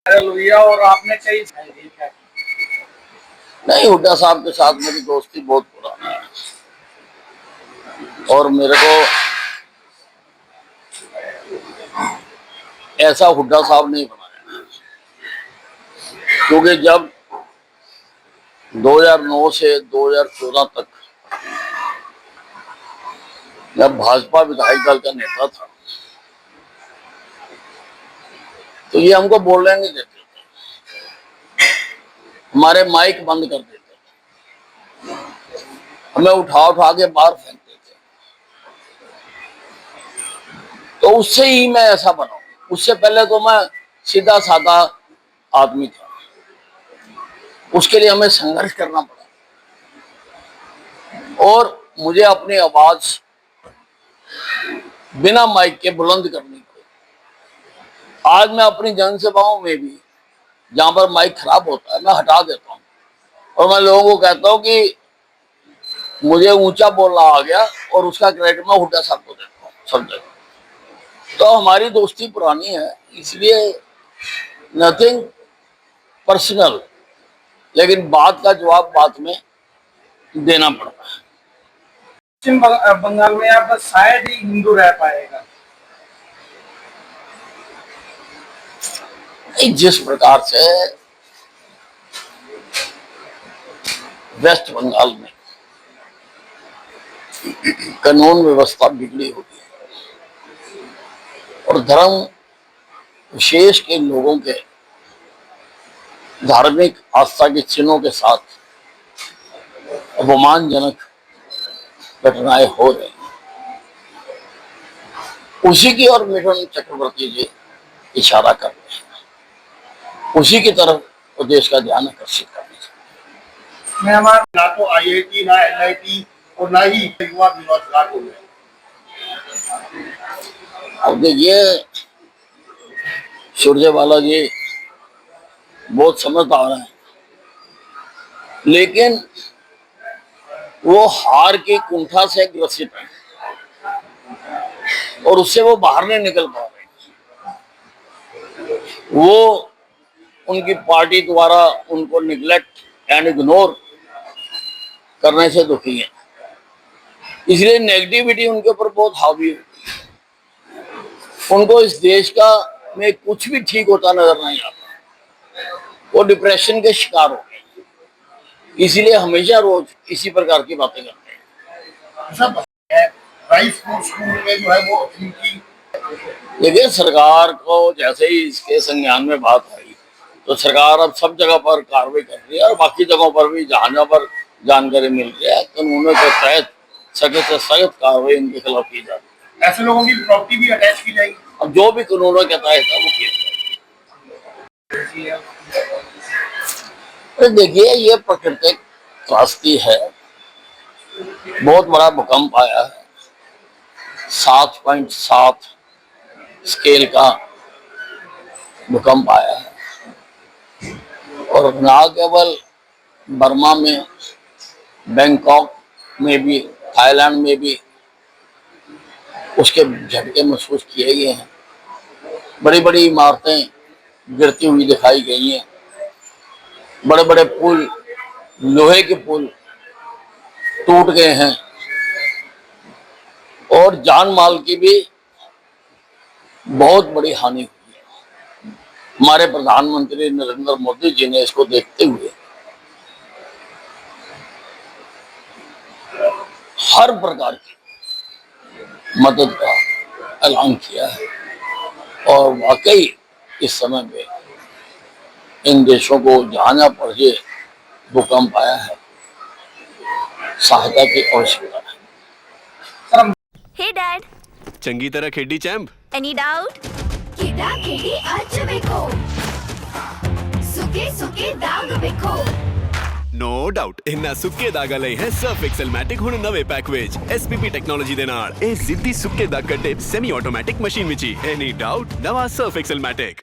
Viral हुई है और आपने कई नहीं, हुड्डा साहब के साथ मेरी दोस्ती बहुत पुरानी है और मेरे को ऐसा हुड्डा साहब नहीं बनाया, क्योंकि जब 2009 से 2014 तक जब भाजपा विधायक दल का नेता था तो ये हमको बोलने नहीं देते थे, हमारे माइक बंद कर देते थे, हमें उठा उठा के बाहर फेंकते थे। तो उससे ही मैं ऐसा बना। उससे पहले तो मैं सीधा साधा आदमी था, उसके लिए हमें संघर्ष करना पड़ा और मुझे अपनी आवाज बिना माइक के बुलंद करनी पड़ी। आज मैं अपनी जनसभाओं में भी जहां पर माइक खराब होता है मैं हटा देता हूं और मैं लोगों को कहता हूं कि मुझे ऊंचा बोलना आ गया और उसका क्रेडिट मैं हुड्डा साहब को देता हूं सब जगह। तो हमारी दोस्ती पुरानी है, इसलिए नथिंग पर्सनल, लेकिन बात का जवाब बात में देना पड़ता है। पश्चिम बंगाल में आप शायद ही हिंदू रह पाएगा। जिस प्रकार से वेस्ट बंगाल में कानून व्यवस्था बिगड़ी हुई है और धर्म विशेष के लोगों के धार्मिक आस्था के चिन्हों के साथ अपमानजनक घटनाएं हो रही हैं, उसी की ओर मिथुन चक्रवर्ती जी इशारा कर रहे हैं, उसी की तरफ वो देश का ध्यान आकर्षित करने चाहिए। मैं हमारा ना तो IIT ना NIT और ना ही युवा बेरोजगार हो गए। अब देखिए, सुरजेवाला जी बहुत समझदार हैं, लेकिन वो हार की कुंठा से ग्रसित है और उससे वो बाहर नहीं निकल पा रहे। वो उनकी पार्टी द्वारा उनको निगलेक्ट एंड इग्नोर करने से दुखी है, इसलिए नेगेटिविटी उनके ऊपर बहुत हावी है। उनको इस देश का में कुछ भी ठीक होता नजर नहीं आता, वो डिप्रेशन के शिकार हो गए, इसीलिए हमेशा रोज इसी प्रकार की बातें करते हैं। स्कूल में जो है वो देखिए, सरकार को जैसे ही इसके संज्ञान में बात आई तो सरकार अब सब जगह पर कार्रवाई कर रही है और बाकी जगहों पर भी जहां पर जानकारी मिल रही है कानूनों के तहत सख्त से सख्त कार्रवाई उनके खिलाफ की जाती है। ऐसे लोगों की प्रॉपर्टी भी अटैच की जाएगी। अब जो भी कानूनों के तहत है वो किया जाएगा। देखिए, ये प्राकृतिक त्रासदी है, बहुत बड़ा भूकंप आया है, 7.7 स्केल का भूकंप आया है और ना केवल बर्मा में, बैंकॉक में भी, थाईलैंड में भी उसके झटके महसूस किए गए हैं। बड़ी बड़ी इमारतें गिरती हुई दिखाई गई हैं, बड़े बड़े पुल, लोहे के पुल टूट गए हैं और जान माल की भी बहुत बड़ी हानि हुई है। हमारे प्रधानमंत्री नरेंद्र मोदी जी ने इसको देखते हुए हर प्रकार की मदद का ऐलान किया है और वाकई इस समय में इन देशों को जहां पर ये भूकंप आया है सहायता की आवश्यकता है। Hey Dad, चंगी तरह खेडी चैंप। any doubt? ಕಿಡ ಕಿಡಿ ಹಚ್ಚಬೇಕು ಸುಖಿ ಸುಖಿ ದಾಗ ಬೇಕು नो डाउट इन्ना सुक्के दागा लई है सर्फ एक्सेल मैटिक हुण नवे पैक विच SPP टेक्नोलॉजी दे नाल ए जिद्दी सुक्के दाग कटे semi automatic machine which any doubt नवा सर्फ एक्सेल मैटिक।